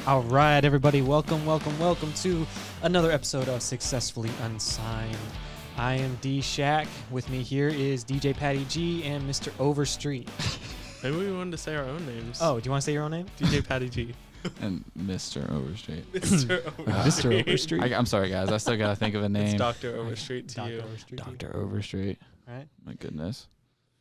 All right, everybody, welcome to another episode of Successfully Unsigned. I am DShack. With me here is DJ Patty G and Mr. Overstreet. Maybe we wanted to say our own names. Oh, do you want to say your own name? DJ Patty G. And Mr. Overstreet. Mr. Overstreet. Mr. Overstreet. I'm sorry, guys. I still got to think of a name. It's Dr. Overstreet to Dr. you. Overstreet. Dr. Overstreet. All right. My goodness.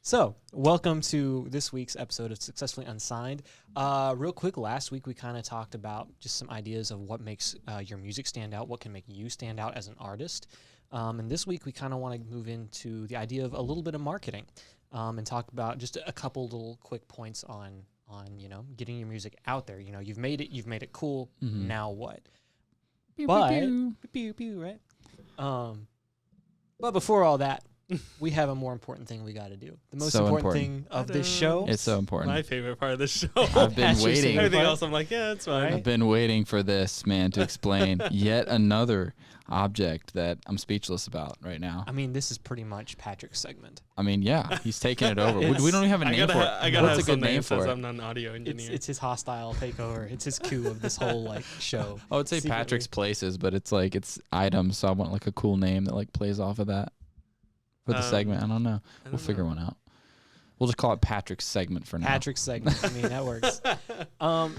So, welcome to this week's episode of Successfully Unsigned. Real quick, last week we kind of talked about just some ideas of what makes your music stand out, what can make you stand out as an artist. And this week we kind of want to move into the idea of a little bit of marketing and talk about just a couple little quick points on getting your music out there. You know, you've made it cool. Mhm. Now what? Pew, But pew, pew, pew, right? But before all that, we have a more important thing we got to do. The most So important important. thing of this show. It's so important. My favorite part of the show. I've been waiting. Everything else, I'm like, yeah, it's fine. Right? I've been waiting for this, man, to explain yet another object that I'm speechless about right now. I mean, this is pretty much Patrick's segment. I mean, yeah, he's taking it over. It's- We don't even have a name for it. I gotta What's have a good some name says for it? I'm not an audio engineer. It's his hostile takeover. It's his coup of this whole show. I would say Secretly. Patrick's Places, but it's items, so I want like a cool name that plays off of that for the segment. I don't know. We'll figure one out. We'll just call it Patrick's segment for now. Patrick's segment. I mean, that works.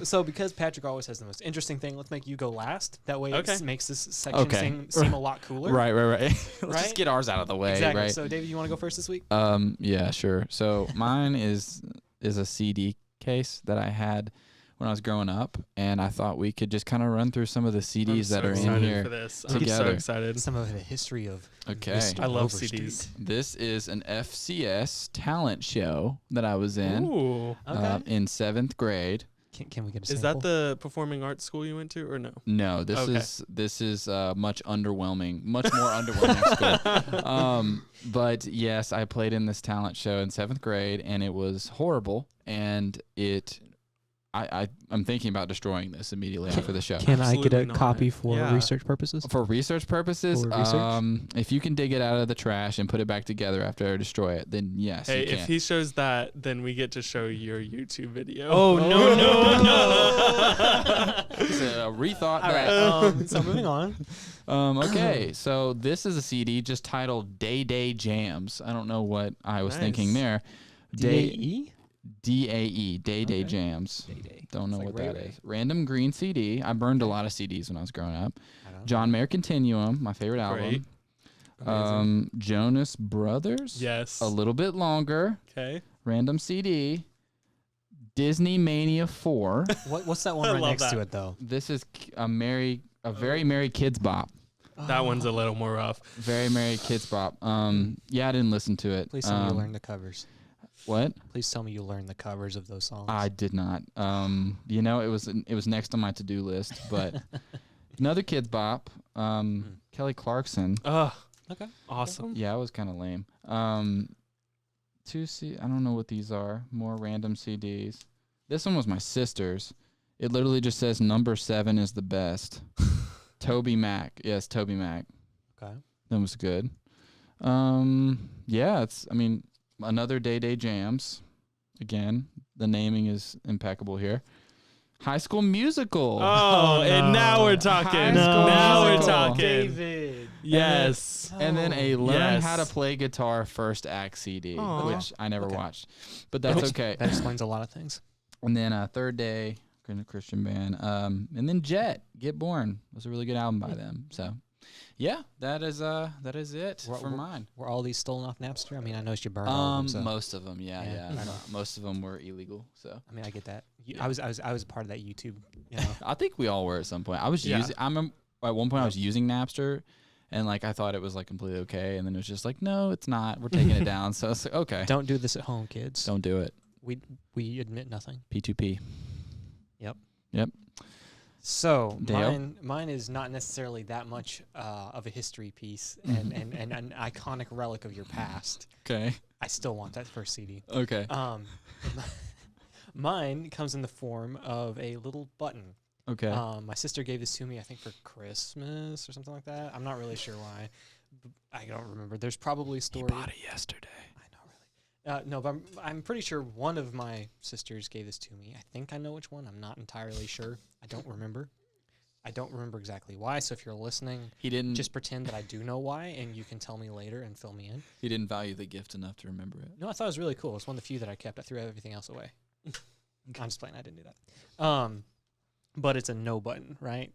So because Patrick always has the most interesting thing, let's make you go last. That way it makes this section seem a lot cooler. Right. Let's Right? just get ours out of the way, Exactly. right? So David, you want to go first this week? Yeah, sure. So mine is a CD case that I had when I was growing up, and I thought we could just kind of run through some of the CDs that are in here. For this. together. I'm so excited. Some of the history of Okay. Mr. I love Overstreet. CDs. This is an FCS talent show that I was in Ooh. Okay. in 7th grade. Can we get a Is sample? that the performing arts school you went to, or no? No, this is much more underwhelming school. But yes, I played in this talent show in 7th grade, and it was horrible. And I'm thinking about destroying this immediately after the show. Can I get a Absolutely not. copy for Yeah. research purposes? For research purposes, For research? if you can dig it out of the trash and put it back together after I destroy it, then yes, Hey, you can. if he shows that, then we get to show your YouTube video. Oh, no. So, rethought All that. right. So moving on. Okay, so this is a CD just titled Day Jams. I don't know what I was thinking Nice. there. DAE? DAE, Day Okay. Jams. Day. Don't know It's what like that Ray is. Random green CD. I burned a lot of CDs when I was growing up. I don't John Mayer Continuum, my favorite Great. album. Jonas Brothers. Yes. A little bit longer. Okay. Random CD. Disney Mania 4. What's that one I right love next to that. it, though? This is a very merry kids bop. That one's a little more rough. Very merry kids bop. Yeah, I didn't listen to it. Please tell me you learned the covers. What? Please tell me you learned the covers of those songs. I did not. It was next on my to-do list, but another kids bop. Kelly Clarkson. Ugh. Okay. Awesome. Yeah, it was kind of lame. I don't know what these are. More random CDs. This one was my sister's. It literally just says number 7 is the best. Toby Mac. Yes, Toby Mac. Okay. That was good. Yeah, another Day Jams. Again, the naming is impeccable here. High School Musical. Oh, and now we're talking. High School Now we're Musical. talking. David. Yes. And then a Learn Yes. How to Play Guitar First Act CD, Aw. which I never Okay. watched. But that's okay. That explains a lot of things. And then Third Day, Christian band. And then Jet, Get Born was a really good album by them. So, yeah, that is it for mine. Were all these stolen off Napster? I mean, I noticed you burned all of them. So. Most of them, yeah. I know. Most of them were illegal. So I mean, I get that. Yeah. I was part of that YouTube. You know. I think we all were at some point. I was using. I remember at one point I was using Napster, and I thought it was completely okay, and then it was just no, it's not. We're taking it down. So it's okay. Don't do this at home, kids. Don't do it. We admit nothing. P2P. Yep. So Dale? mine is not necessarily that much of a history piece and an iconic relic of your past. Okay. I still want that first CD. Okay. Mine comes in the form of a little button. Okay. My sister gave this to me, I think, for Christmas or something like that. I'm not really sure why. I don't remember. There's probably a story. He bought it yesterday. I know, really. No, but I'm pretty sure one of my sisters gave this to me. I think I know which one. I'm not entirely sure. I don't remember. I don't remember exactly why. So if you're listening, He didn't. just pretend that I do know why, and you can tell me later and fill me in. He didn't value the gift enough to remember it. No, I thought it was really cool. It's one of the few that I kept. I threw everything else away. I'm just playing. I didn't do that. But it's a no button, right?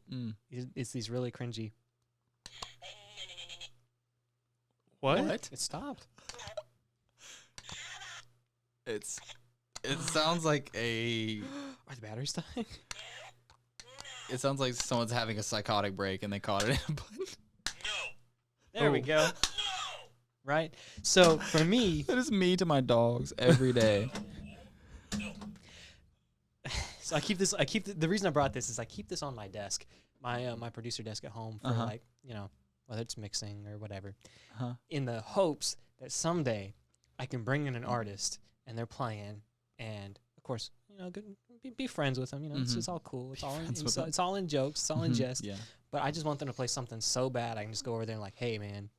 It's these really cringy. What? It stopped. It sounds like Are the batteries dying? it sounds like someone's having a psychotic break and they caught it in a button. There we go. Right? So for me, That is me to my dogs every day. so the reason I brought this is I keep this on my desk, my producer desk at home for like, whether it's mixing or whatever, in the hopes that someday I can bring in an artist and they're playing, and of course, be friends with them. It's all cool. It's all in jokes. It's all in jest. Yeah. But I just want them to play something so bad I can just go over there and like, hey man.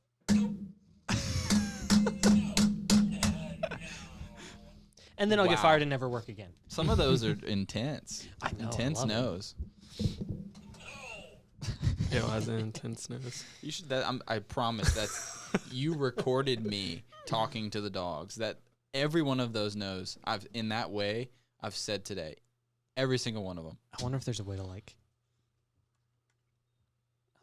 And then I'll get fired and never work again. Some of those are intense. I know. Intense nose. It has an intense nose. You should. I promise that's you recorded me talking to the dogs. That every one of those knows. I've said today, every single one of them. I wonder if there's a way to like.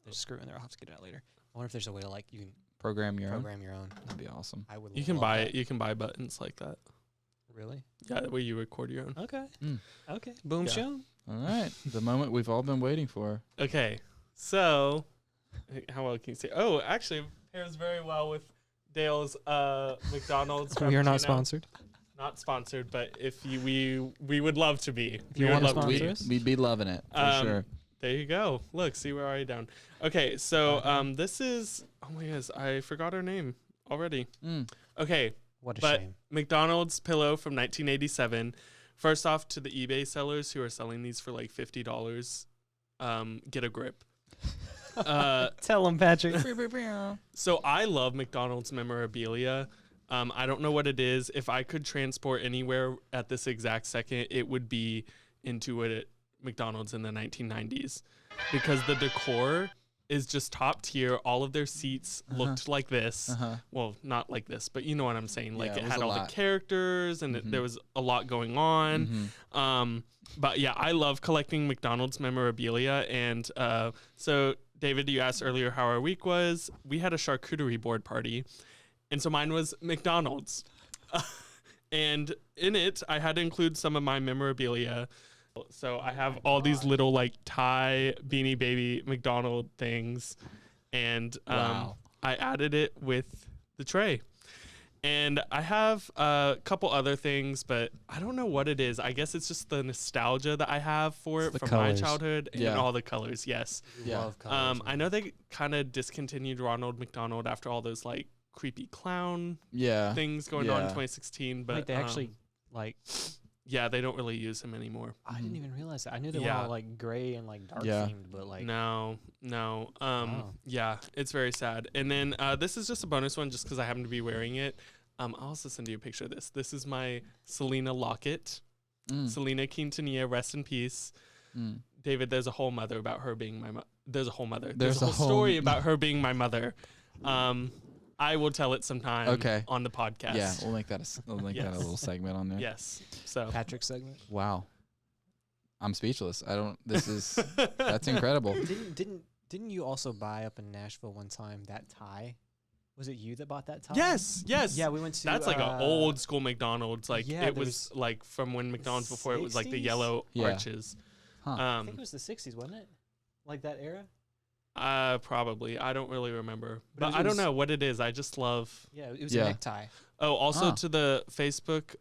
There's a screw in there. I'll have to get it out later. I wonder if there's a way to like you can Program your own. That'd be awesome. I would. You can love buy that. it. You can buy buttons like that. Really? Yeah, the way you record your own. Okay. Okay. Boom Yeah. show. All right, the moment we've all been waiting for. Okay, so how well can you say? Oh, actually, it pairs very well with Dale's McDonald's. We are not Frappuccino. sponsored. Not sponsored, but if we would love to be. If you We would want to love to be. sponsor us? We'd be loving it for sure. There you go. Look, see, we're already down. Okay, so this is. Oh my goodness, I forgot her name already. Okay, What a but shame. McDonald's pillow from 1987. First off, to the eBay sellers who are selling these for like $50, get a grip. Tell them, Patrick. So I love McDonald's memorabilia. I don't know what it is. If I could transport anywhere at this exact second, it would be into it McDonald's in the 1990s, because the decor is just top tier. All of their seats looked like this. Well, not like this, but you know what I'm saying. Like Yeah, it it was had a all the lot. characters, and there was a lot going on. But yeah, I love collecting McDonald's memorabilia. And so, David, you asked earlier how our week was. We had a charcuterie board party, and so mine was McDonald's. And in it, I had to include some of my memorabilia. So I have all these little like Thai Beanie Baby McDonald things, and Wow. I added it with the tray. And I have a couple other things, but I don't know what it is. I guess it's just the nostalgia that I have for It's it the from my colors. childhood and Yeah. all the colors. Yes. Yeah. Love colors. I know they kind of discontinued Ronald McDonald after all those like creepy clown Yeah. things going on in Yeah. 2016, but Like they actually like. yeah, they don't really use him anymore. I didn't even realize that. I knew they were Yeah. all like gray and like dark Yeah. themed, but like No. Wow. Yeah, it's very sad. And then this is just a bonus one, just because I happen to be wearing it. I'll also send you a picture of this. This is my Selena locket. Selena Quintanilla, rest in peace. David, there's a whole mother about her being my mother. There's a whole mother. There's a whole story about her being my mother. I will tell it sometime on the podcast. Yeah, we'll make that that a Yes. little segment on there. Yes. So Patrick segment. Wow. I'm speechless. That's incredible. Didn't you also buy up in Nashville one time that tie? Was it you that bought that tie? Yes. Yeah, we went to. That's like an old school McDonald's. Like yeah, it there was like from when McDonald's before it was like the 60s? yellow Yeah. arches. I think it was the '60s, wasn't it? Like that era. Probably. I don't really remember, But but it I don't was- know what it is. I just love. Yeah, it was Yeah. a necktie. Oh, also Ah. to the Facebook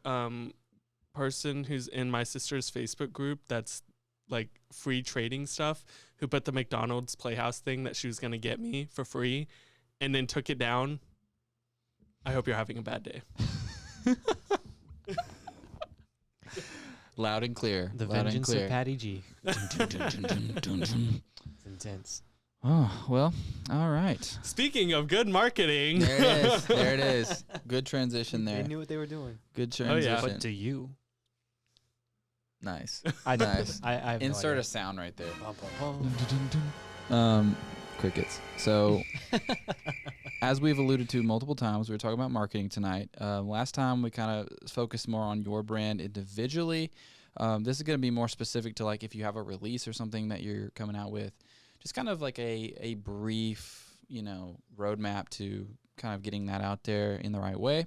person who's in my sister's Facebook group that's like free trading stuff, who put the McDonald's Playhouse thing that she was gonna get me for free, and then took it down. I hope you're having a bad day. Loud and clear. The Loud and Vengeance clear. of Patty G. It's intense. Oh, well, all right. Speaking of good marketing. There it is. There it is. Good transition there. They knew what they were doing. Good Oh, transition. yeah. But do you? Nice. I don't. Nice. I have no Insert idea. a sound right there. Bum, bum, bum. Crickets. So, as we've alluded to multiple times, we were talking about marketing tonight. Last time we kind of focused more on your brand individually. This is going to be more specific to like if you have a release or something that you're coming out with, just kind of like a brief, roadmap to kind of getting that out there in the right way.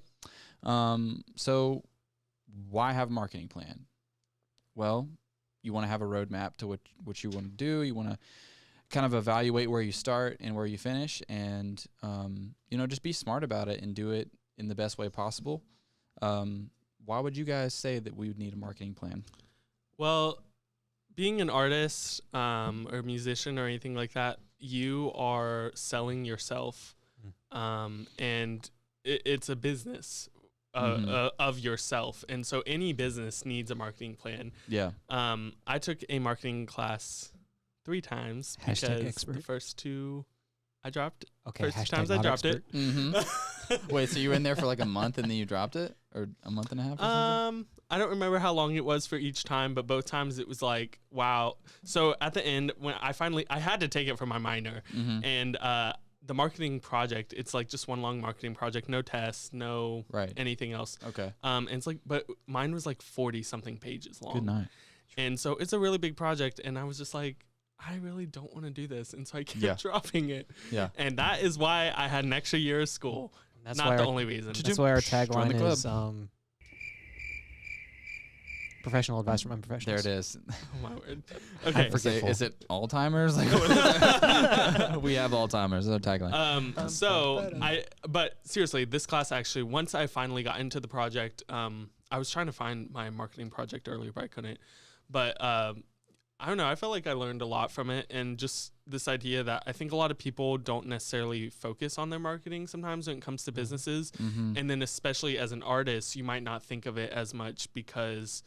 So, why have a marketing plan? Well, you want to have a roadmap to what you want to do. You want to kind of evaluate where you start and where you finish, and just be smart about it and do it in the best way possible. Why would you guys say that we would need a marketing plan? Well, being an artist or musician or anything like that, you are selling yourself, and it's a business of yourself, and so any business needs a marketing plan. Yeah. I took a marketing class 3 times because #expert. the first 2 I dropped. Okay. First 2 times I dropped it. Wait, so you were in there for like a month and then you dropped it, or a month and a half? Or something? I don't remember how long it was for each time, but both times it was like, wow. So at the end, when I had to take it for my minor, and the marketing project, it's like just one long marketing project, no tests, no anything else. Okay. And it's like, but mine was like 40 something pages long. Good night. And so it's a really big project, and I was just like, I really don't want to do this, and so I kept dropping it. Yeah. And that is why I had an extra year of school. That's Not why the our, only reason. That's why our Join tagline the is professional advice from unprofessionals. There it is. Oh my word. Okay. Is it Alzheimer's? Like, we have Alzheimer's. That's our tagline. But seriously, this class actually, once I finally got into the project, I was trying to find my marketing project earlier, but I couldn't. But I don't know. I felt like I learned a lot from it, and just this idea that I think a lot of people don't necessarily focus on their marketing sometimes when it comes to businesses. And then especially as an artist, you might not think of it as much because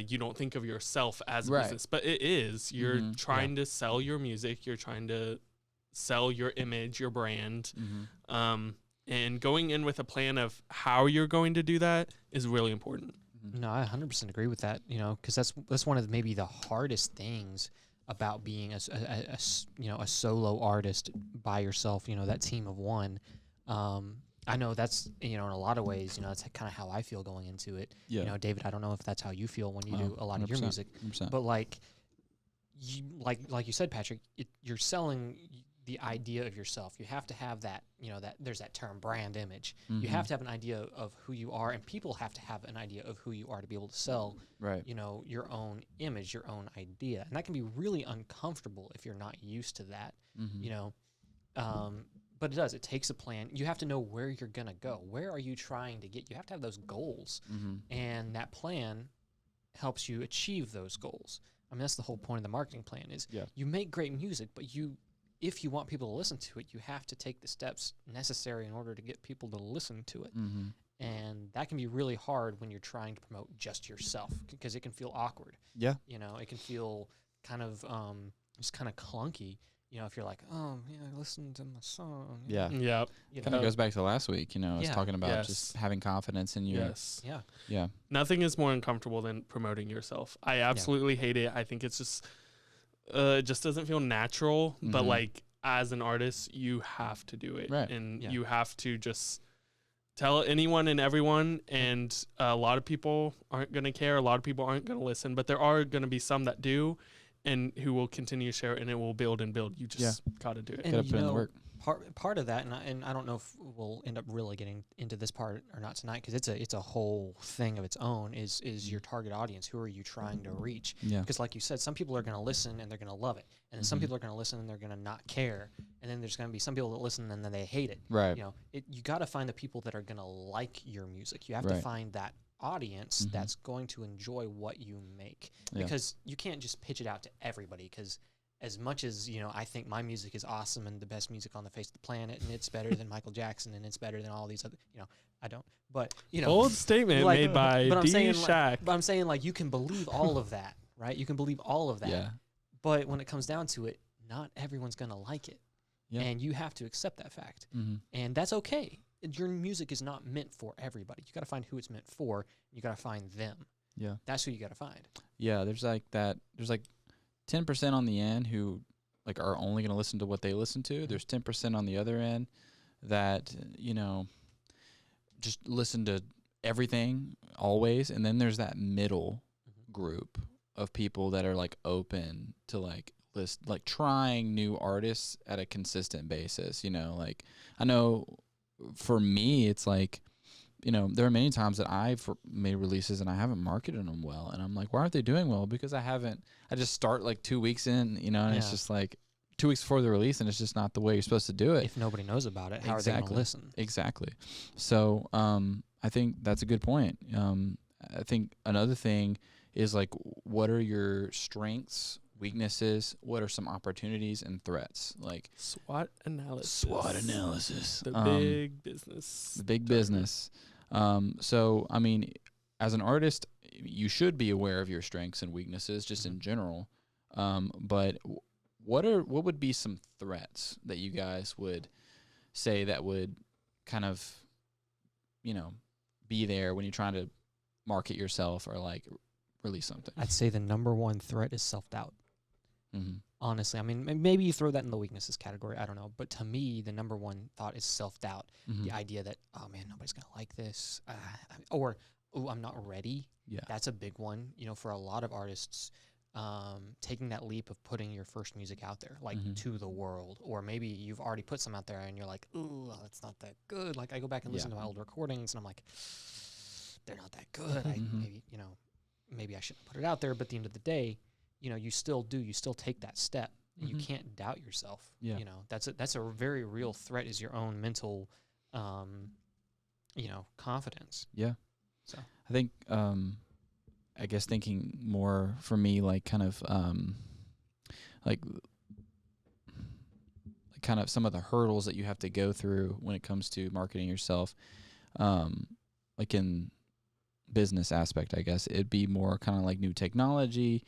you don't think of yourself as a business, but it is. You're trying to sell your music. You're trying to sell your image, your brand. And going in with a plan of how you're going to do that is really important. No, I 100% agree with that. Because that's one of maybe the hardest things about being a solo artist by yourself. That team of one. I know that's in a lot of ways. That's kind of how I feel going into it. Yeah. David, I don't know if that's how you feel when you do a lot of your music, 100%. but like you said, Patrick, you're selling the idea of yourself. You have to have that, that there's that term brand image. You have to have an idea of who you are, and people have to have an idea of who you are to be able to sell, your own image, your own idea. And that can be really uncomfortable if you're not used to that, but it does. It takes a plan. You have to know where you're going to go. Where are you trying to get? You have to have those goals, and that plan helps you achieve those goals. I mean, that's the whole point of the marketing plan is you make great music, but if you want people to listen to it, you have to take the steps necessary in order to get people to listen to it. And that can be really hard when you're trying to promote just yourself, because it can feel awkward. Yeah. It can feel kind of just kind of clunky. If you're like, oh, yeah, listen to my song. Yeah. Yeah. Kind of goes back to last week, I was talking about just having confidence in you. Yes. Yeah. Yeah. Nothing is more uncomfortable than promoting yourself. I absolutely hate it. I think it's just, it just doesn't feel natural, but like as an artist, you have to do it. Right. And you have to just tell anyone and everyone. And a lot of people aren't going to care. A lot of people aren't going to listen, but there are going to be some that do, and who will continue to share it, and it will build and build. You just got to do it. And Gotta put in the work. Part of that, and I don't know if we'll end up really getting into this part or not tonight, because it's a whole thing of its own, is your target audience. Who are you trying to reach? Yeah. Because like you said, some people are going to listen and they're going to love it, and then some people are going to listen and they're going to not care, and then there's going to be some people that listen and then they hate it. Right. You got to find the people that are going to like your music. You have to find that audience that's going to enjoy what you make, because you can't just pitch it out to everybody, because as much as, I think my music is awesome and the best music on the face of the planet, and it's better than Michael Jackson, and it's better than all these other, I don't, but, Bold statement made by DShack. But I'm saying, like, you can believe all of that, right? You can believe all of that. Yeah. But when it comes down to it, not everyone's going to like it. Yeah. And you have to accept that fact. Mm-hmm. And that's okay. Your music is not meant for everybody. You got to find who it's meant for. You got to find them. Yeah. That's who you got to find. Yeah, there's like 10% on the end who like are only going to listen to what they listen to. There's 10% on the other end that, just listen to everything always. And then there's that middle group of people that are like open to like trying new artists at a consistent basis. Like I know for me, it's like, there are many times that I've made releases and I haven't marketed them well. And I'm like, why aren't they doing well? Because I just start like 2 weeks in, and it's just like 2 weeks before the release and it's just not the way you're supposed to do it. If nobody knows about it, how are they going to listen? Exactly. So I think that's a good point. I think another thing is like, what are your strengths, weaknesses? What are some opportunities and threats? Like SWOT analysis. The big business. The big business. So, I mean, as an artist, you should be aware of your strengths and weaknesses just in general. But what would be some threats that you guys would say that would kind of, be there when you're trying to market yourself or like release something? I'd say the number one threat is self-doubt. Mm-hmm. Honestly, I mean, maybe you throw that in the weaknesses category. I don't know. But to me, the number one thought is self-doubt. Mm-hmm. The idea that, oh, man, nobody's going to like this. Or, oh, I'm not ready. Yeah. That's a big one. For a lot of artists, taking that leap of putting your first music out there, like to the world. Or maybe you've already put some out there and you're like, ooh, it's not that good. Like I go back and listen to my old recordings and I'm like, they're not that good. Maybe I shouldn't put it out there. But at the end of the day, you still take that step. And you can't doubt yourself. Yeah. That's a very real threat, is your own mental, confidence. Yeah. So I think, I guess thinking more for me, like kind of, like kind of some of the hurdles that you have to go through when it comes to marketing yourself, like in business aspect, I guess it'd be more kind of like new technology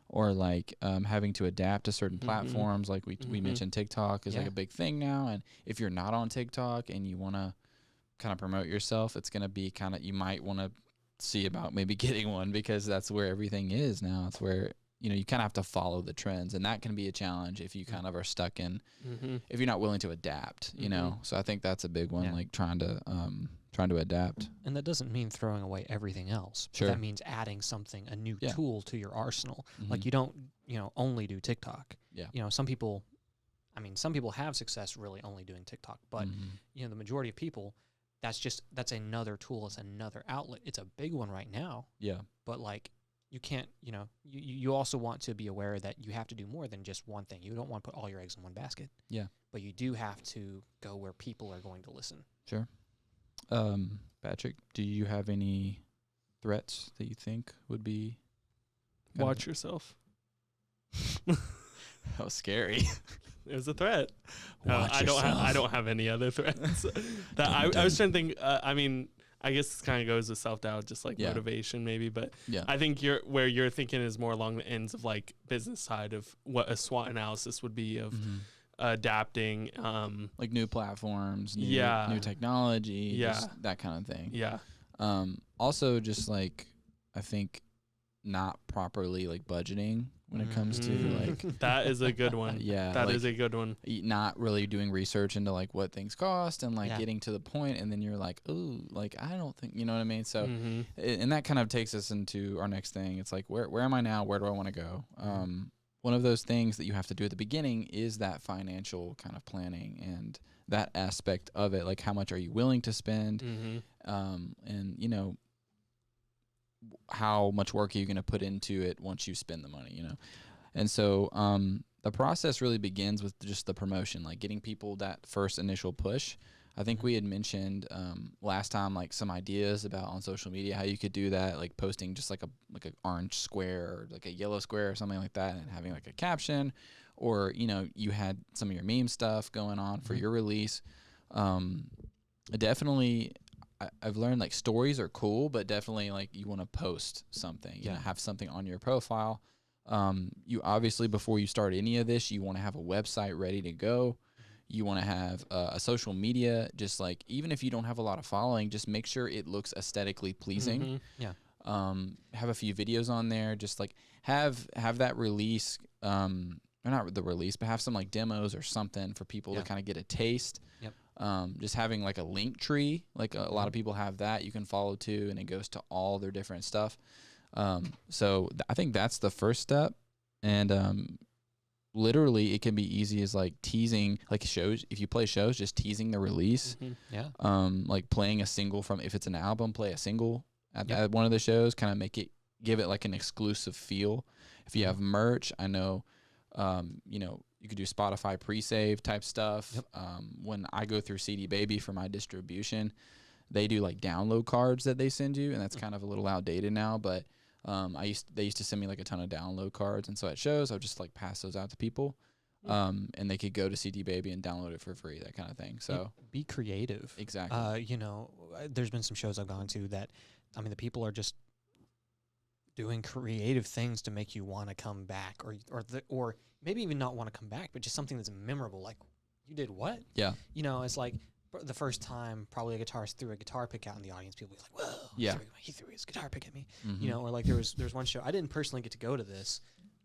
or like having to adapt to certain platforms. Like we mentioned, TikTok is like a big thing now. And if you're not on TikTok and you want to kind of promote yourself, it's going to be kind of, you might want to see about maybe getting one, because that's where everything is now. It's where, you kind of have to follow the trends, and that can be a challenge if you kind of are stuck in, if you're not willing to adapt, So I think that's a big one, like trying to adapt. And that doesn't mean throwing away everything else. Sure. That means adding something, a new tool to your arsenal. Like you don't, only do TikTok. Yeah. Some people have success really only doing TikTok, but the majority of people, that's another tool. It's another outlet. It's a big one right now. Yeah. But like, you can't, you also want to be aware that you have to do more than just one thing. You don't want to put all your eggs in one basket. Yeah. But you do have to go where people are going to listen. Sure. Patrick, do you have any threats that you think would be? Watch yourself. How scary. It was a threat. I don't have any other threats. I was trying to think. I guess this kind of goes with self-doubt, just like motivation maybe. But I think where you're thinking is more along the ends of like business side of what a SWOT analysis would be of adapting, like new platforms, new technology, just that kind of thing. Yeah. Also, just like I think not properly like budgeting when it comes to like that is a good one. That is a good one. Not really doing research into like what things cost and like getting to the point, and then you're like, oh, like I don't think, you know what I mean? So and that kind of takes us into our next thing. It's like where am I now? Where do I want to go? One of those things that you have to do at the beginning is that financial kind of planning and that aspect of it. Like how much are you willing to spend? And how much work are you going to put into it once you spend the money, And so the process really begins with just the promotion, like getting people that first initial push. I think we had mentioned last time like some ideas about on social media how you could do that, like posting just like an orange square or like a yellow square or something like that, and having like a caption, or you had some of your meme stuff going on for your release. Definitely, I've learned like stories are cool, but definitely like you want to post something, have something on your profile. You obviously, before you start any of this, you want to have a website ready to go. You want to have a social media, just like, even if you don't have a lot of following, just make sure it looks aesthetically pleasing. Yeah. Have a few videos on there, just like have that release, or not the release, but have some like demos or something for people to kind of get a taste. Yep. Just having like a link tree, like a lot of people have that you can follow too, and it goes to all their different stuff. So I think that's the first step. And literally it can be easy as like teasing, like shows. If you play shows, just teasing the release. Yeah. Like playing a single from, if it's an album, play a single at one of the shows, kind of give it like an exclusive feel. If you have merch, I know, you could do Spotify pre-save type stuff. Yep. When I go through CD Baby for my distribution, they do like download cards that they send you, and that's kind of a little outdated now, but they used to send me like a ton of download cards, and so at shows I'll just like pass those out to people, and they could go to CD Baby and download it for free, that kind of thing. So be creative. Exactly. There's been some shows I've gone to that, I mean, the people are just doing creative things to make you want to come back, or maybe even not want to come back, but just something that's memorable. Like, you did what? Yeah. It's like the first time probably a guitarist threw a guitar pick out in the audience, people be like, whoa, yeah, he threw his guitar pick at me. Mm-hmm. Or like there's one show, I didn't personally get to go to this.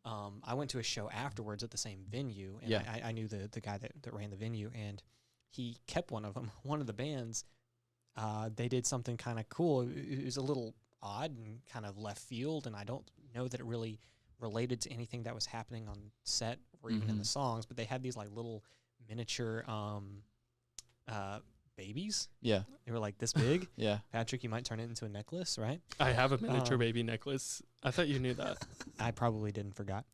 I went to a show afterwards at the same venue, and I knew the guy that ran the venue, and he kept one of them. One of the bands, they did something kind of cool. It was a little odd and kind of left field, and I don't know that it really related to anything that was happening on set or even in the songs, but they had these like little miniature babies. Yeah. They were like this big. Yeah. Patrick, you might turn it into a necklace, right? I have a miniature baby necklace. I thought you knew that. I probably didn't forgot.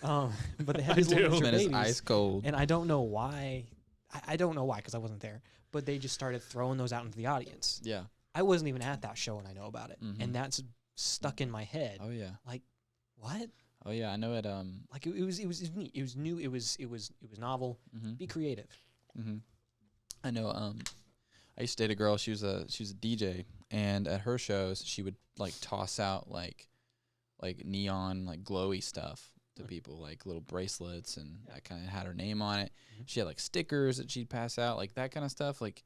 But they had I these do. little miniature And it's babies. ice cold. And I don't know why. I don't know why, because I wasn't there. But they just started throwing those out into the audience. Yeah. I wasn't even at that show, and I know about it. And that's stuck in my head. Oh yeah. Like, what? Oh yeah, I know it. Like it was neat. It was new. It was novel. Be creative. I know. I used to date a girl. She was a DJ, and at her shows, she would like toss out like neon, like glowy stuff to people, like little bracelets, and that kind of had her name on it. She had like stickers that she'd pass out, like that kind of stuff. Like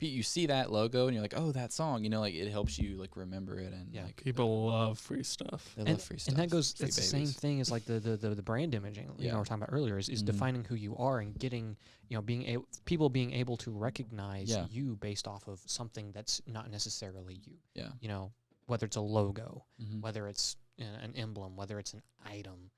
you see that logo, and you're like, oh, that song. Like it helps you like remember it, and like people love free stuff. They love free stuff. And that goes. Free It's the same thing as like the brand imaging. We were talking about earlier is defining who you are and getting people being able to recognize you based off of something that's not necessarily you. Yeah. Whether it's a logo, whether it's an emblem, whether it's an item,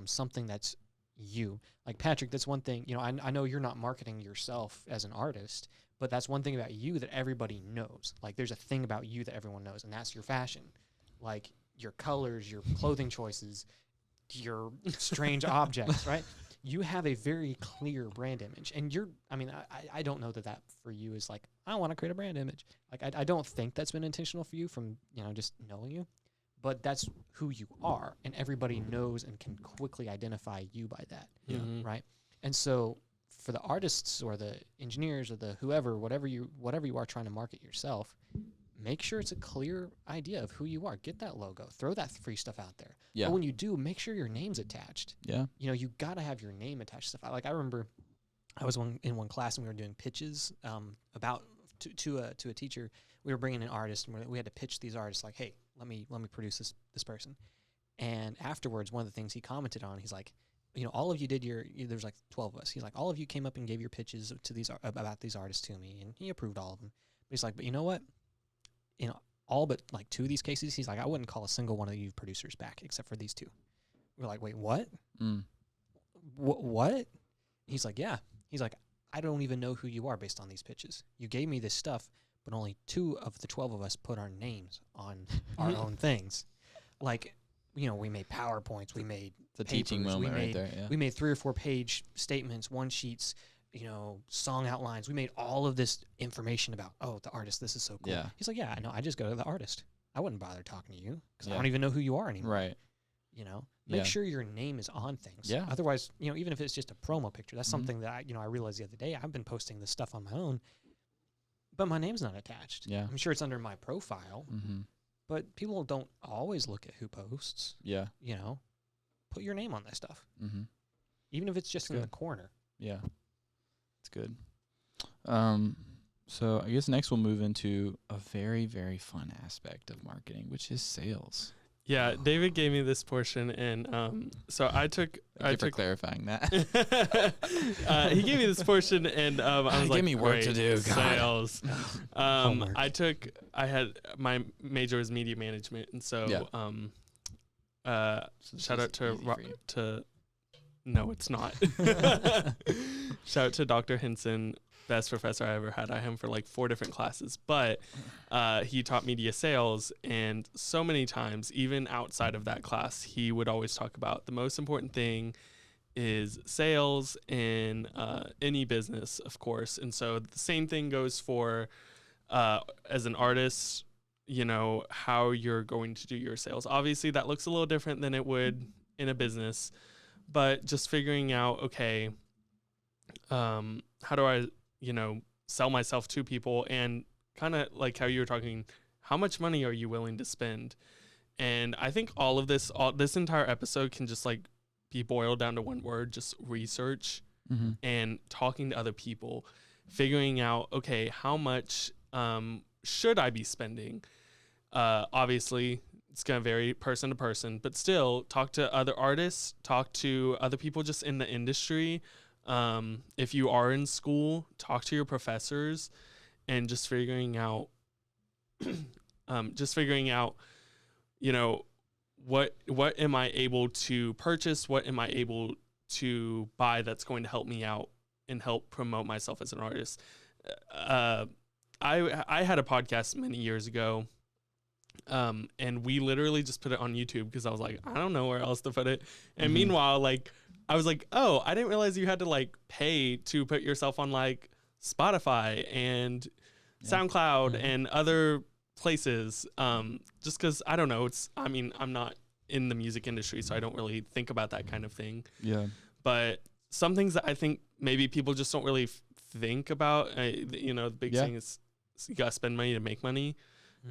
something that's you. Like Patrick, that's one thing. I know you're not marketing yourself as an artist, but that's one thing about you that everybody knows. Like there's a thing about you that everyone knows, and that's your fashion. Like your colors, your clothing choices, your strange objects, right? You have a very clear brand image, and I don't know that for you is like, I want to create a brand image. Like I don't think that's been intentional for you from, just knowing you, but that's who you are, and everybody knows and can quickly identify you by that. Right. And so for the artists or the engineers or the whatever you are trying to market yourself, make sure it's a clear idea of who you are. Get that logo. Throw that free stuff out there. Yeah. But when you do, make sure your name's attached. Yeah. You got to have your name attached to stuff. Like I remember I was in one class and we were doing pitches about to a teacher. We were bringing in artists, and we had to pitch these artists like, hey, let me produce this person. And afterwards, one of the things he commented on, he's like, all of you did there's like 12 of us. He's like, all of you came up and gave your pitches to about these artists to me, and he approved all of them. But he's like, but you know what? All but like 2 of these cases, he's like, I wouldn't call a single one of you producers back except for these 2. We're like, wait, what? What? He's like, yeah. He's like, I don't even know who you are based on these pitches. You gave me this stuff, but only 2 of the 12 of us put our names on our own things. Like, we made PowerPoints, we made the teaching moment right there. Yeah. We made 3 or 4 page statements, one sheets, song outlines. We made all of this information about, the artist, this is so cool. Yeah. He's like, yeah, I know, I just go to the artist. I wouldn't bother talking to you because I don't even know who you are anymore. Right. Make sure your name is on things. Yeah. Otherwise, even if it's just a promo picture, that's something that I realized the other day. I've been posting this stuff on my own, but my name's not attached. Yeah. I'm sure it's under my profile, but people don't always look at who posts. Yeah. You know, put your name on that stuff, Mm-hmm. even if it's just in good. the corner. Yeah. It's good. So I guess next we'll move into a very, very fun aspect of marketing, which is sales. Yeah, David gave me this portion, and so I took. Thank you for clarifying that. He gave me this portion, and I was like, "Give me work to do." Sales. Homework. I had my major was media management, and so shout out to no, it's not. Shout out to Dr. Henson. Best professor I ever had. I had him for like 4 different classes, but he taught media sales, and so many times, even outside of that class, he would always talk about the most important thing is sales in any business, of course. And so the same thing goes for as an artist, you know, how you're going to do your sales. Obviously, that looks a little different than it would in a business, but just figuring out, okay, how do I, you know, sell myself to people, and kind of like how you were talking, how much money are you willing to spend? And I think all of this, this entire episode can just like be boiled down to one word, just research and talking to other people, figuring out, okay, how much should I be spending? Obviously, it's going to vary person to person, but still talk to other artists, talk to other people just in the industry. If you are in school, talk to your professors, and just figuring out, you know, what am I able to purchase? What am I able to buy that's going to help me out and help promote myself as an artist? I had a podcast many years ago, and we literally just put it on YouTube because I was like, I don't know where else to put it. And meanwhile, like, I was like, oh, I didn't realize you had to like pay to put yourself on like Spotify and SoundCloud and other places. Just because I don't know, I'm not in the music industry, so I don't really think about that kind of thing. Yeah. But some things that I think maybe people just don't really think about, you know, the big thing is you gotta spend money to make money.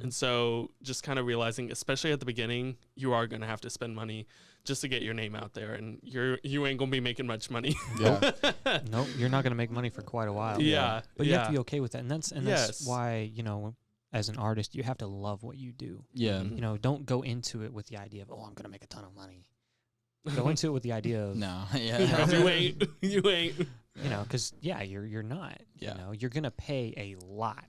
And so just kind of realizing, especially at the beginning, you are going to have to spend money just to get your name out there, and you ain't going to be making much money. Yeah. Nope, you're not going to make money for quite a while. Yeah. But you have to be okay with that. And that's why, you know, as an artist, you have to love what you do. Yeah. You know, don't go into it with the idea of, oh, I'm going to make a ton of money. Go into it with the idea of no. You ain't. You know, because you're not. You know, you're going to pay a lot.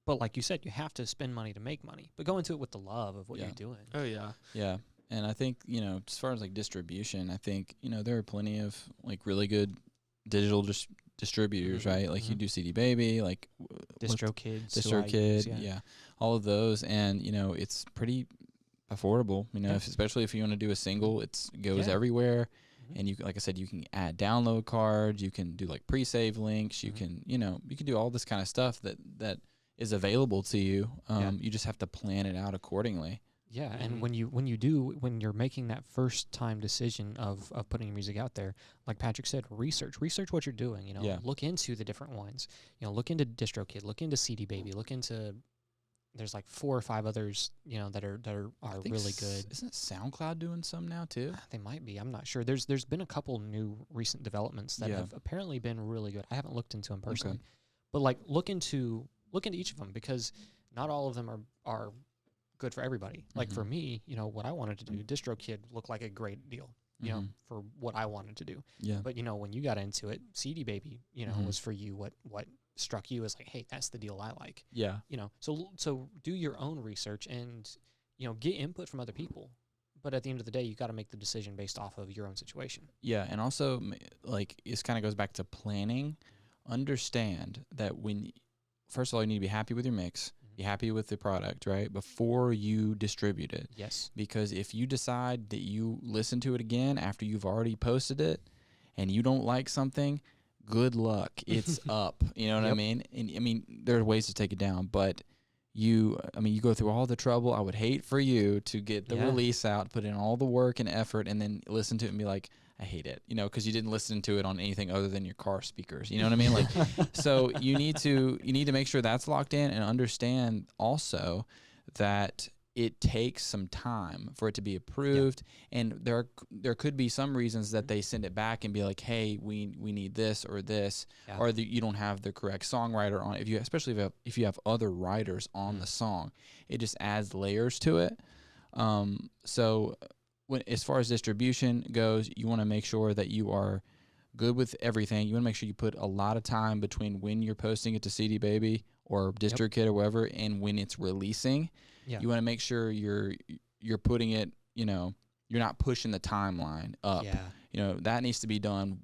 But like you said, you have to spend money to make money. But go into it with the love of what you're doing. Oh, yeah. Yeah. And I think, you know, as far as like distribution, I think, you know, there are plenty of like really good digital distributors, right? Like you do CD Baby, like DistroKid, all of those. And, you know, it's pretty affordable, you know, especially if you want to do a single, it goes everywhere. And you, like I said, you can add download cards, you can do like pre-save links, you can, you know, you can do all this kind of stuff that is available to you. You just have to plan it out accordingly. Yeah, and when you're making that first time decision of putting your music out there, like Patrick said, research what you're doing. You know, look into the different ones. You know, look into DistroKid, look into CD Baby, look into. There's like 4 or 5 others, you know, that are really good. Isn't SoundCloud doing some now too? They might be. I'm not sure. There's been a couple new recent developments that have apparently been really good. I haven't looked into them personally, but like look into each of them, because not all of them are good for everybody. Like for me, you know, what I wanted to do, DistroKid looked like a great deal, you know, for what I wanted to do. Yeah. But you know, when you got into it, CD Baby, you know, was for you. What struck you as like, hey, that's the deal I like. Yeah. You know, so do your own research and, you know, get input from other people. But at the end of the day, you got to make the decision based off of your own situation. Yeah, and also like this kind of goes back to planning. Understand that first of all, you need to be happy with your mix, be happy with the product, right, before you distribute it. Yes. Because if you decide that you listen to it again after you've already posted it and you don't like something, good luck. It's up. You know what I mean? And I mean, there are ways to take it down, but you go through all the trouble. I would hate for you to get the release out, put in all the work and effort, and then listen to it and be like, I hate it, you know, because you didn't listen to it on anything other than your car speakers. You know what I mean? Like, so you need to make sure that's locked in, and understand also that it takes some time for it to be approved, and there could be some reasons that they send it back and be like, hey, we need this or this, or you don't have the correct songwriter on it. Especially if you have other writers on the song, it just adds layers to it. So as far as distribution goes, you want to make sure that you are good with everything. You want to make sure you put a lot of time between when you're posting it to CD Baby or DistroKid or whatever and when it's releasing. Yeah. You want to make sure you're putting it, you're not pushing the timeline up. Yeah. That needs to be done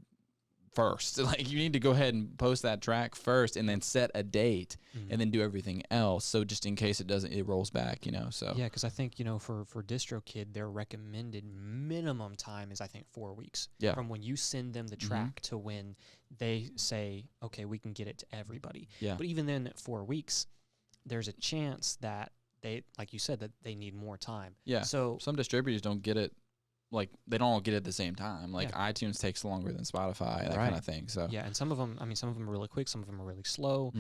first. Like, you need to go ahead and post that track first and then set a date and then do everything else. So just in case it rolls back, so. Yeah, because I think, for DistroKid, their recommended minimum time is, I think, 4 weeks. Yeah. From when you send them the track to when they say, okay, we can get it to everybody. Yeah. But even then at 4 weeks, there's a chance that they, like you said, that they need more time. Yeah. So some distributors don't get it. Like, they don't all get it at the same time. Like, iTunes takes longer than Spotify, that kind of thing. So yeah, and some of them are really quick, some of them are really slow.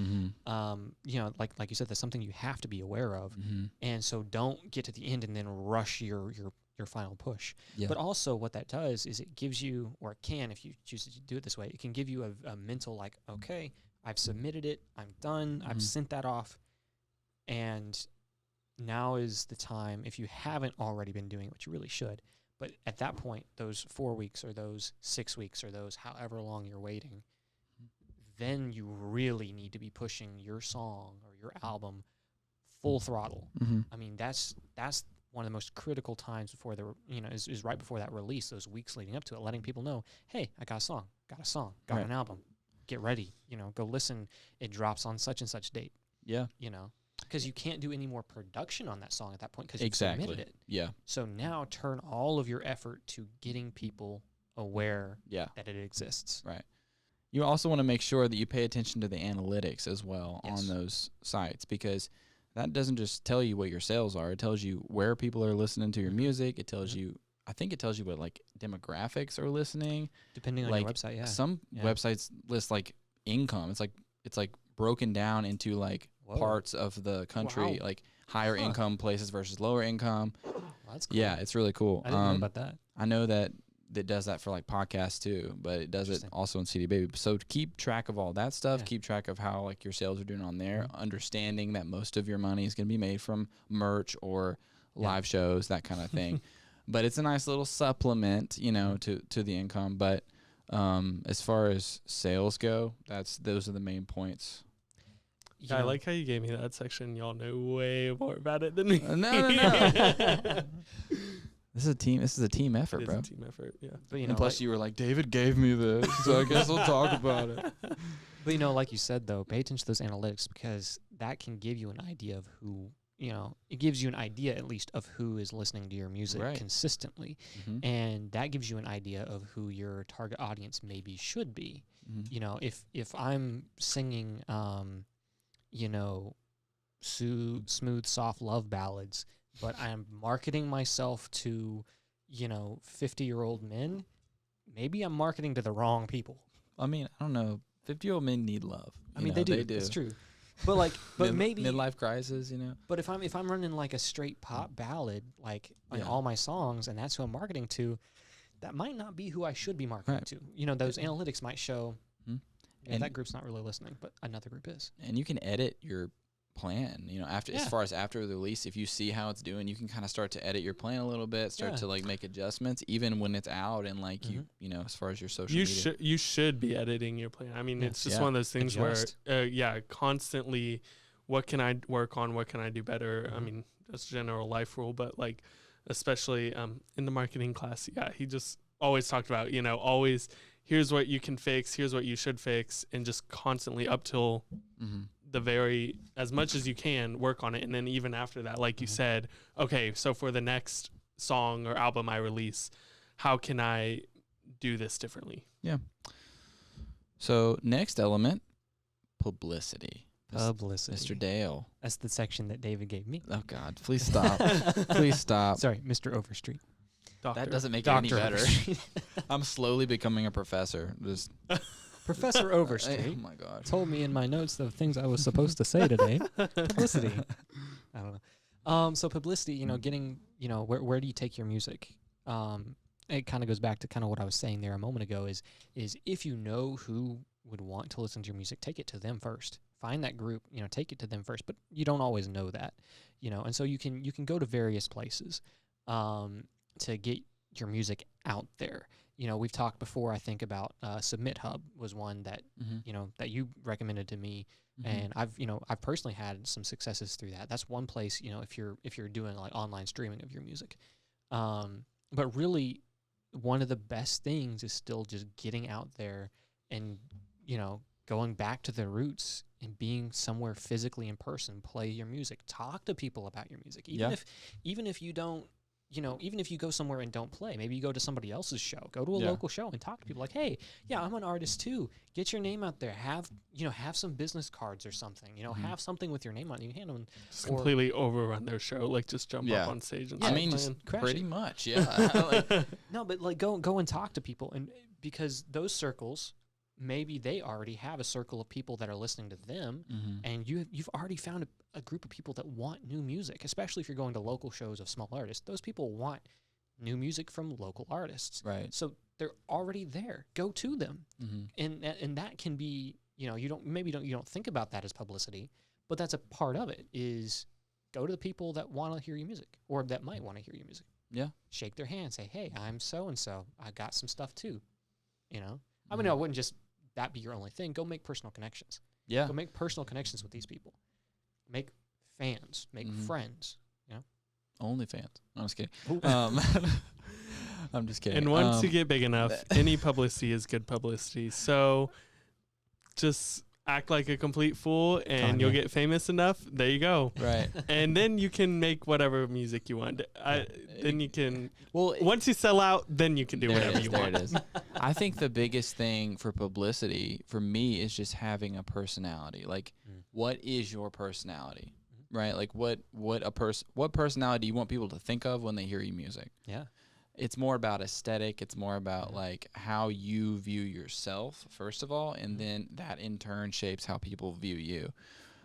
Like you said, that's something you have to be aware of. And so don't get to the end and then rush your final push. Yeah. But also what that does is it gives you, or it can, if you choose to do it this way, it can give you a mental, like, okay, I've submitted it, I'm done, I've sent that off, and now is the time, if you haven't already been doing it, which you really should. But at that point, those 4 weeks or those 6 weeks or those however long you're waiting, then you really need to be pushing your song or your album full throttle. I mean, that's one of the most critical times before is right before that release, those weeks leading up to it, letting people know, hey, I got a song, got an album, get ready, go listen. It drops on such and such date. Yeah. Because you can't do any more production on that song at that point because you've submitted it. Yeah. So now turn all of your effort to getting people aware that it exists. Right. You also want to make sure that you pay attention to the analytics as well on those sites, because that doesn't just tell you what your sales are. It tells you where people are listening to your music. It tells you, I think it tells you what, like, demographics are listening. Depending on your website, yeah. Some websites list, like, income. It's like broken down into, like, parts of the country, like higher income places versus lower income. That's cool. Yeah, it's really cool. I didn't know about that. I know that it does that for, like, podcasts too, but it does it also in CD Baby. So keep track of all that stuff. Yeah. Keep track of how, like, your sales are doing on there, understanding that most of your money is going to be made from merch or live shows, that kind of thing. But it's a nice little supplement, to the income. But as far as sales go, those are the main points. Yeah, I like how you gave me that section. Y'all know way more about it than me. No. This is a team effort, bro. It's a team effort, yeah. But, and plus, you were like, David gave me this, so I guess we'll talk about it. But, like you said, though, pay attention to those analytics, because that can give you an idea of who, it gives you an idea at least of who is listening to your music consistently. And that gives you an idea of who your target audience maybe should be. If I'm singing smooth, soft love ballads, but I'm marketing myself to, 50-year-old men, maybe I'm marketing to the wrong people. I mean, I don't know. 50-year-old men need love. They do. It's true. But maybe midlife crisis, But if I'm running like a straight pop ballad, like on all my songs, and that's who I'm marketing to, that might not be who I should be marketing to. Those analytics might show. And that group's not really listening, but another group is. And you can edit your plan, as far as after the release. If you see how it's doing, you can kind of start to edit your plan a little bit, start to, like, make adjustments, even when it's out, and, like, as far as your social media. You should be editing your plan. I mean, it's just one of those things where, constantly, what can I work on? What can I do better? I mean, that's a general life rule, but, like, especially in the marketing class, he just always talked about, always, here's what you can fix, here's what you should fix, and just constantly up till as much as you can work on it. And then even after that, like you said, okay, so for the next song or album I release, how can I do this differently? Yeah. So next element, publicity. Mr. Dale. That's the section that David gave me. Oh, God. Please stop. Please stop. Sorry, Mr. Overstreet. That doesn't make it any better. I'm slowly becoming a professor. Just Professor Overstreet. Oh my God. Told me in my notes the things I was supposed to say today. Publicity. I don't So publicity, getting, where do you take your music? It kind of goes back to kind of what I was saying there a moment ago is if you know who would want to listen to your music, take it to them first. Find that group, take it to them first, but you don't always know that, and so you can go to various places to get your music out there. We've talked before, I think, about Submit Hub was one that, that you recommended to me. And I've personally had some successes through that. That's one place, if you're doing like online streaming of your music. But really one of the best things is still just getting out there and, going back to the roots and being somewhere physically in person, play your music, talk to people about your music. Even if you don't, even if you go somewhere and don't play, maybe you go to somebody else's show, go to a local show and talk to people like, hey, I'm an artist too. Get your name out there. Have some business cards or something, have something with your name on it. You hand them. Just completely overrun their show. Like just jump up on stage and start playing. Pretty much. Yeah. No, but like go and talk to people. And because those circles, maybe they already have a circle of people that are listening to them, and you've already found a group of people that want new music, especially if you're going to local shows of small artists. Those people want new music from local artists. Right. So they're already there. Go to them. And that can be, you don't think about that as publicity, but that's a part of it is go to the people that want to hear your music or that might want to hear your music. Yeah. Shake their hand, say, hey, I'm so-and-so. I got some stuff too. I mean, I wouldn't just that be your only thing. Go make personal connections. Yeah. Go make personal connections with these people. Make fans. Make friends. Only fans. No, I'm just kidding. I'm just kidding. And once you get big enough, any publicity is good publicity. So just act like a complete fool and you'll get famous enough. There you go. Right. And then you can make whatever music you want. Then you can, once you sell out, then you can do whatever you want. There it is. I think the biggest thing for publicity for me is just having a personality. Like, what is your personality? Right? Like, what personality do you want people to think of when they hear your music? Yeah. It's more about aesthetic. It's more about like how you view yourself, first of all, and then that in turn shapes how people view you.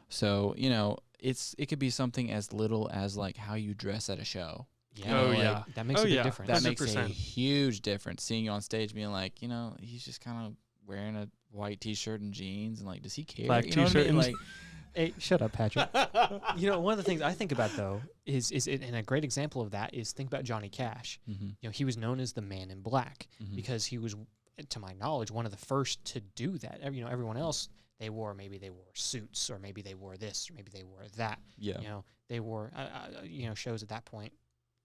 So, it could be something as little as like how you dress at a show. Yeah. That makes a big difference. That makes a huge difference. Seeing you on stage being like, he's just kind of wearing a white t-shirt and jeans and like, does he care? Black t-shirt and like, hey, shut up, Patrick. One of the things I think about though is and a great example of that is think about Johnny Cash. He was known as the Man in Black because he was, to my knowledge, one of the first to do that. Everyone else they wore suits or maybe they wore this or maybe they wore that. Yeah. They wore shows at that point,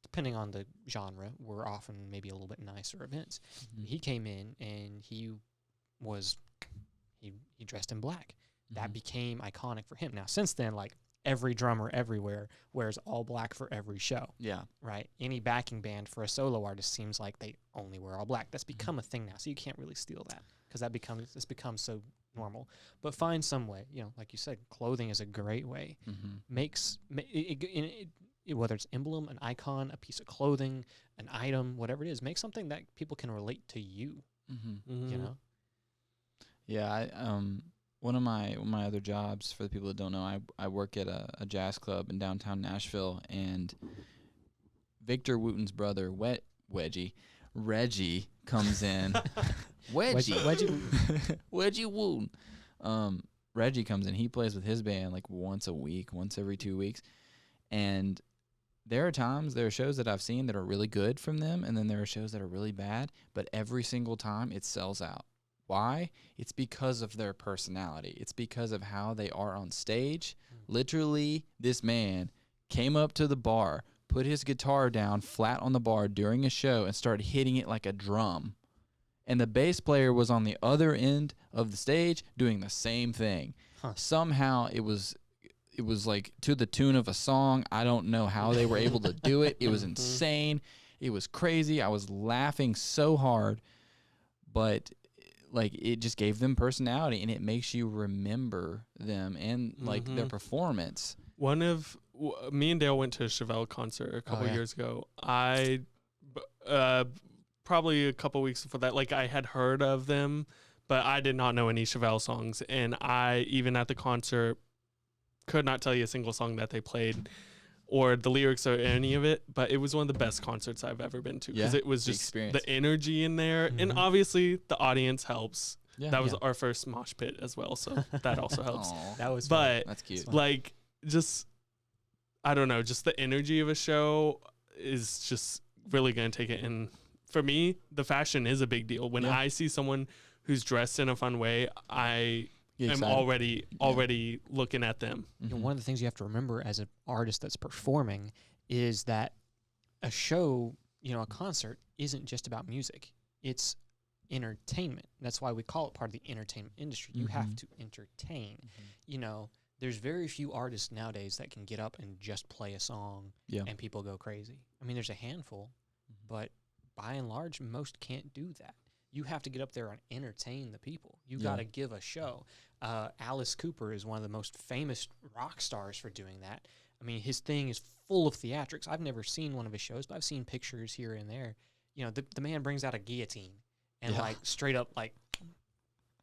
depending on the genre, were often maybe a little bit nicer events. He came in and he dressed in black. That became iconic for him. Now, since then, like every drummer everywhere wears all black for every show. Yeah. Right? Any backing band for a solo artist seems like they only wear all black. That's become a thing now, so you can't really steal that because it's become so normal. But find some way, like you said, clothing is a great way. Whether it's emblem, an icon, a piece of clothing, an item, whatever it is, make something that people can relate to you. Yeah. One of my other jobs, for the people that don't know, I work at a jazz club in downtown Nashville, and Victor Wooten's brother, Reggie, comes in. Wedgie Wooten. Reggie comes in. He plays with his band like once a week, once every 2 weeks, and there are shows that I've seen that are really good from them, and then there are shows that are really bad, but every single time it sells out. Why? It's because of their personality. It's because of how they are on stage. Literally, this man came up to the bar, put his guitar down flat on the bar during a show, and started hitting it like a drum. And the bass player was on the other end of the stage doing the same thing. Somehow it was like to the tune of a song. I don't know how they were able to do it. It was insane. It was crazy. I was laughing so hard, but like it just gave them personality, and it makes you remember them and like their performance. Me and Dale went to a Chevelle concert a couple years ago. I probably a couple weeks before that, like I had heard of them, but I did not know any Chevelle songs, and I even at the concert could not tell you a single song that they played or the lyrics or any of it, but it was one of the best concerts I've ever been to because it was just the energy in there. And obviously the audience helps. Yeah. That was our first mosh pit as well, so that also helps. That was fun. That's cute. Like, just, I don't know, just the energy of a show is just really going to take it. And for me, the fashion is a big deal. When I see someone who's dressed in a fun way, I am already looking at them. You know, one of the things you have to remember as an artist that's performing is that a show, you know, a concert isn't just about music. It's entertainment. That's why we call it part of the entertainment industry. You have to entertain. You know, there's very few artists nowadays that can get up and just play a song and people go crazy. I mean, there's a handful, but by and large, most can't do that. You have to get up there and entertain the people. You got to give a show. Alice Cooper is one of the most famous rock stars for doing that. I mean, his thing is full of theatrics. I've never seen one of his shows, but I've seen pictures here and there. You know, the man brings out a guillotine and like straight up like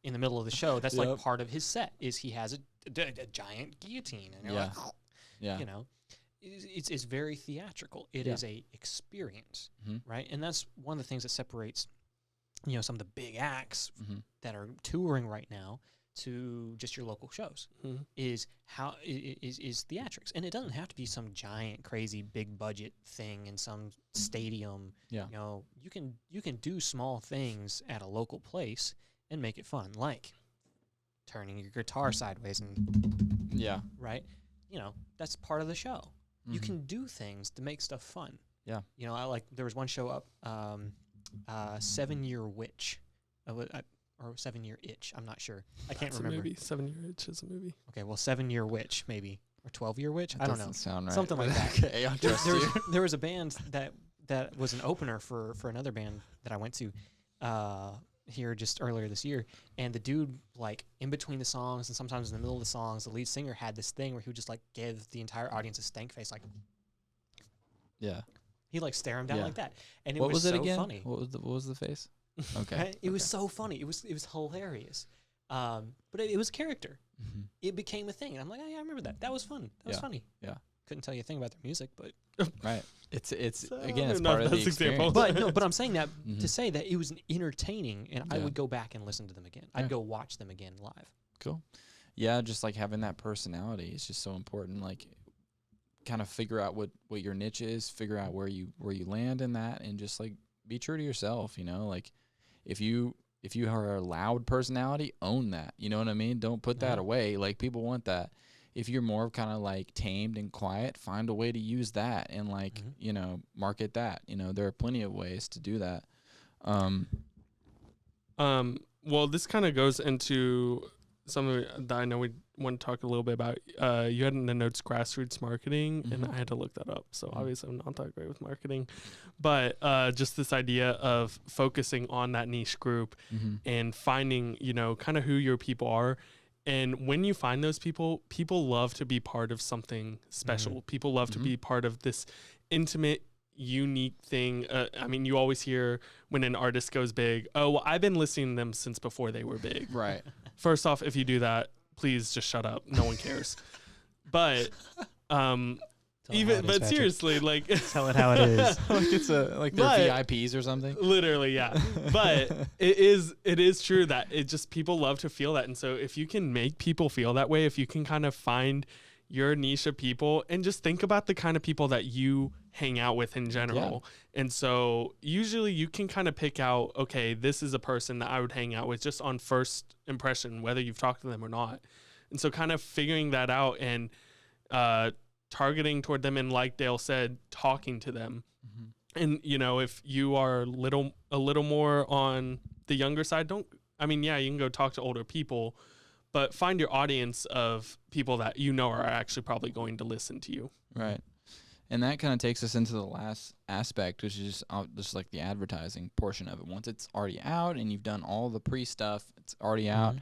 in the middle of the show. That's like part of his set is he has a giant guillotine. And you're like, you know, it's very theatrical. It is a experience, right? And that's one of the things that separates, you know, some of the big acts that are touring right now to just your local shows is how is theatrics. And it doesn't have to be some giant crazy big budget thing in some stadium. You know, you can do small things at a local place and make it fun, like turning your guitar sideways and right, you know, that's part of the show. You can do things to make stuff fun. You know, I like, there was one show up 7 Year Witch or 7 Year Itch. I'm not sure. I can't remember. Movie. 7 Year Itch is a movie. Okay, well, 7 Year Witch maybe, or 12 Year Witch. I don't know. Sound right. Something like that. Okay, there was a band that was an opener for another band that I went to here just earlier this year, and the dude, like, in between the songs and sometimes in the middle of the songs, the lead singer had this thing where he would just like give the entire audience a stank face, like he like stare him down like that, and it was so again? Funny. What was the face? Okay. It was so funny. It was hilarious. But it was character. It became a thing. And I'm like, oh, yeah, I remember that. That was fun. That was funny. Yeah. Couldn't tell you a thing about their music, but right. It's so again, it's part of the experience. But I'm saying that to say that it was entertaining, and I would go back and listen to them again. I'd go watch them again live. Cool. Yeah, just like having that personality is just so important. Like, kind of figure out what your niche is, figure out where you land in that, and just like be true to yourself. You know, like if you are a loud personality, own that. You know what I mean? Don't put that away. Like, people want that. If you're more kind of like tamed and quiet, find a way to use that and like, you know, market that. You know, there are plenty of ways to do that. Well, this kind of goes into something that I know we want to talk a little bit about. You had in the notes grassroots marketing, and I had to look that up. So obviously I'm not that great with marketing, but just this idea of focusing on that niche group and finding, you know, kind of who your people are. And when you find those people love to be part of something special. People love to be part of this intimate, unique thing. I mean, you always hear when an artist goes big, oh, well, I've been listening to them since before they were big. Right. First off, if you do that, please just shut up. No one cares. But seriously, like, tell it how it is. Like it's like they're VIPs or something. Literally, yeah. But it is true that it just, people love to feel that. And so if you can make people feel that way, if you can kind of find your niche of people and just think about the kind of people that you hang out with in general. And so usually you can kind of pick out, okay, this is a person that I would hang out with just on first impression, whether you've talked to them or not. And so kind of figuring that out and targeting toward them, and like Dale said, talking to them. And, you know, if you are a little more on the younger side, you can go talk to older people, but find your audience of people that you know are actually probably going to listen to you. Right. And that kind of takes us into the last aspect, which is just like the advertising portion of it. Once it's already out and you've done all the pre-stuff, it's already out.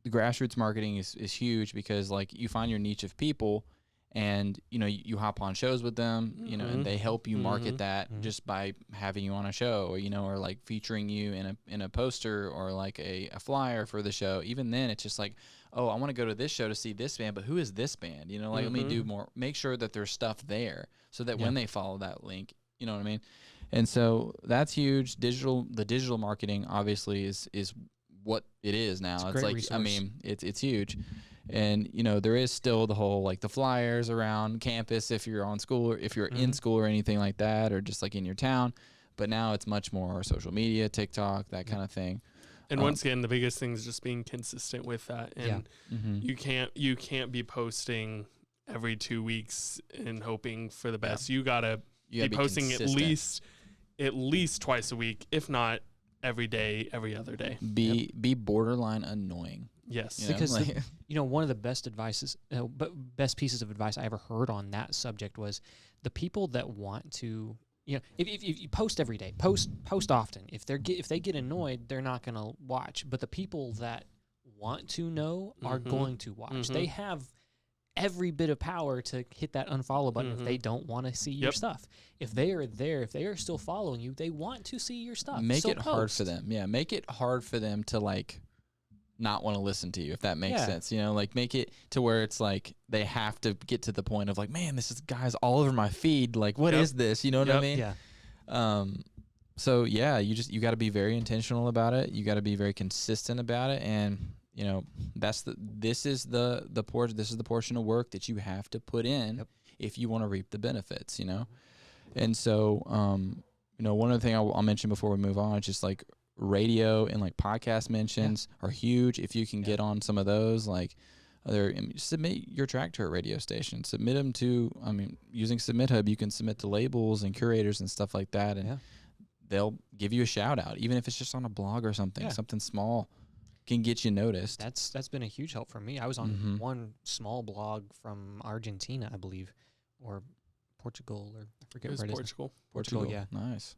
The grassroots marketing is huge, because like you find your niche of people, and, you know, you hop on shows with them, you know, and they help you market that just by having you on a show, or, you know, or like featuring you in a poster or like a flyer for the show. Even then, it's just like, oh, I want to go to this show to see this band, but who is this band? You know, like let me do more, make sure that there's stuff there so that when they follow that link, you know what I mean? And so that's huge. The digital marketing obviously is what it is now. It's like, resource. I mean, it's huge. And, you know, there is still the whole, like the flyers around campus if you're on school or if you're in school or anything like that, or just like in your town. But now it's much more social media, TikTok, that kind of thing. And once again, the biggest thing is just being consistent with that. And you can't be posting every 2 weeks and hoping for the best. You gotta be posting at least twice a week, if not every day, every other day. Be borderline annoying. Yes, because one of the best best pieces of advice I ever heard on that subject was the people that want to. If you post every day, post often. If they get annoyed, they're not going to watch. But the people that want to know are going to watch. They have every bit of power to hit that unfollow button if they don't want to see your stuff. If they are there, if they are still following you, they want to see your stuff. Make it hard for them. Yeah, make it hard for them to like not want to listen to you, if that makes sense. You know, like make it to where it's like they have to get to the point of like, man, this is guys all over my feed. Like, what is this? You know what I mean? Yeah. So yeah, you got to be very intentional about it. You got to be very consistent about it, and you know this is the portion of work that you have to put in if you want to reap the benefits. You know, and so one other thing I'll mention before we move on is just like radio and like podcast mentions are huge. If you can get on some of those, like submit your track to a radio station, submit them to, using Submit Hub, you can submit to labels and curators and stuff like that. And they'll give you a shout out, even if it's just on a blog or something, something small can get you noticed. That's been a huge help for me. I was on one small blog from Argentina, I believe, or Portugal, or I forget where it is. Portugal, yeah. Nice.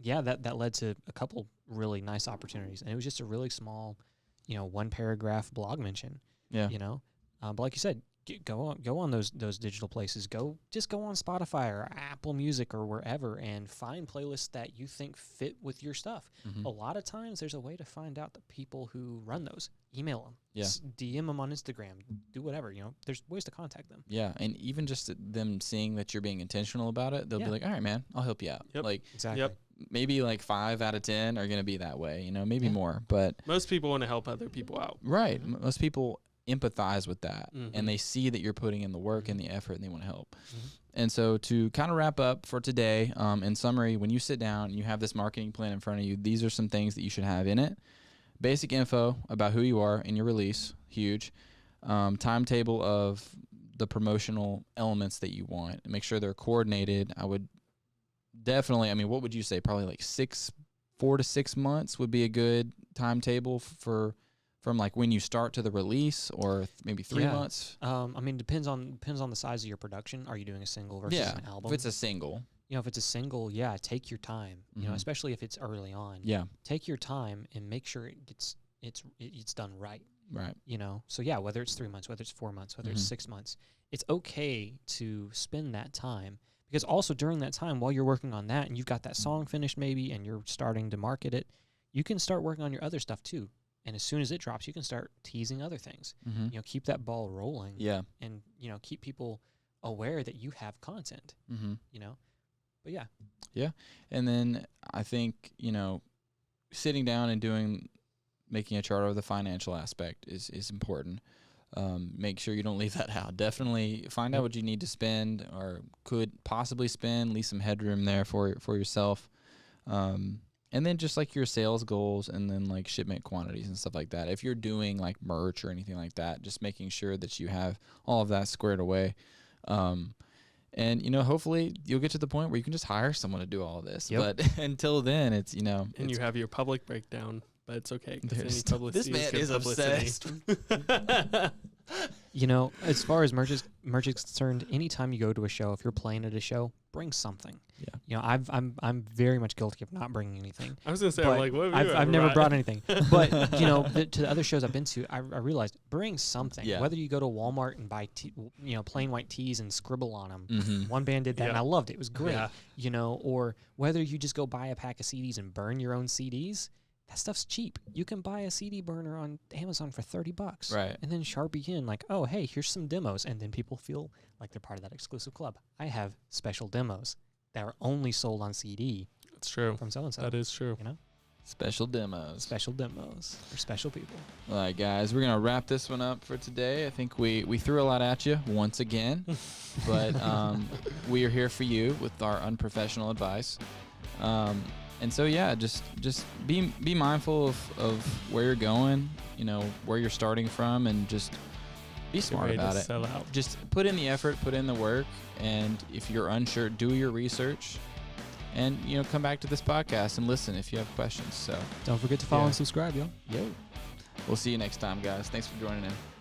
That led to a couple really nice opportunities, and it was just a really small, one paragraph blog mention. Yeah. But like you said, go on those digital places. Go on Spotify or Apple Music or wherever and find playlists that you think fit with your stuff. A lot of times, there's a way to find out the people who run those. Email them. Yeah. DM them on Instagram. Do whatever. There's ways to contact them. Yeah, and even just them seeing that you're being intentional about it, they'll be like, "All right, man, I'll help you out." Yep. Like, exactly. Maybe like 5 out of 10 are going to be that way, maybe more, but most people want to help other people out. Right. Most people empathize with that, and they see that you're putting in the work and the effort, and they want to help. And so to kind of wrap up for today, in summary, when you sit down and you have this marketing plan in front of you, these are some things that you should have in it. Basic info about who you are in your release, huge. Timetable of the promotional elements that you want. Make sure they're coordinated. I would definitely, what would you say? Probably like 4 to 6 months would be a good timetable from like when you start to the release, or maybe 3 months. Depends on the size of your production. Are you doing a single versus an album? If it's a single. If it's a single, take your time. Especially if it's early on. Yeah. Take your time and make sure it's done right. Right. So whether it's 3 months, whether it's 4 months, whether it's 6 months, it's okay to spend that time. Because also during that time, while you're working on that and you've got that song finished maybe and you're starting to market it, you can start working on your other stuff too. And as soon as it drops, you can start teasing other things. Keep that ball rolling. Yeah. And, keep people aware that you have content, But yeah. Yeah. And then I think, sitting down and making a chart of the financial aspect is important. Make sure you don't leave that out. Definitely find out what you need to spend or could possibly spend. Leave some headroom there for yourself. And then just like your sales goals and then like shipment quantities and stuff like that. If you're doing like merch or anything like that, just making sure that you have all of that squared away. And, hopefully you'll get to the point where you can just hire someone to do all of this. Yep. But until then, it's, And you have your public breakdown. But it's okay. This man is obsessed. As far as merch is concerned, anytime you go to a show, if you're playing at a show, bring something. Yeah. I'm very much guilty of not bringing anything. I was gonna say, what have you I've never brought anything. But to the other shows I've been to, I realized bring something. Yeah. Whether you go to Walmart and buy plain white tees and scribble on them. One band did that and I loved it. It was great. Yeah. Or whether you just go buy a pack of CDs and burn your own CDs. that stuff's cheap. You can buy a CD burner on Amazon for $30. Right. And then Sharpie in like, oh, hey, here's some demos. And then people feel like they're part of that exclusive club. I have special demos that are only sold on CD It's true. from so-and-so. That is true. You know? Special demos. Special demos for special people. All right, guys, we're going to wrap this one up for today. I think we threw a lot at you once again, but we are here for you with our unprofessional advice. And so, yeah, just be mindful of where you're going, you know, where you're starting from, and just be smart about it. Sell out. Just put in the effort, put in the work, and if you're unsure, do your research. And, you know, come back to this podcast and listen if you have questions. So Don't forget to follow and subscribe, y'all. Yo. We'll see you next time, guys. Thanks for joining in.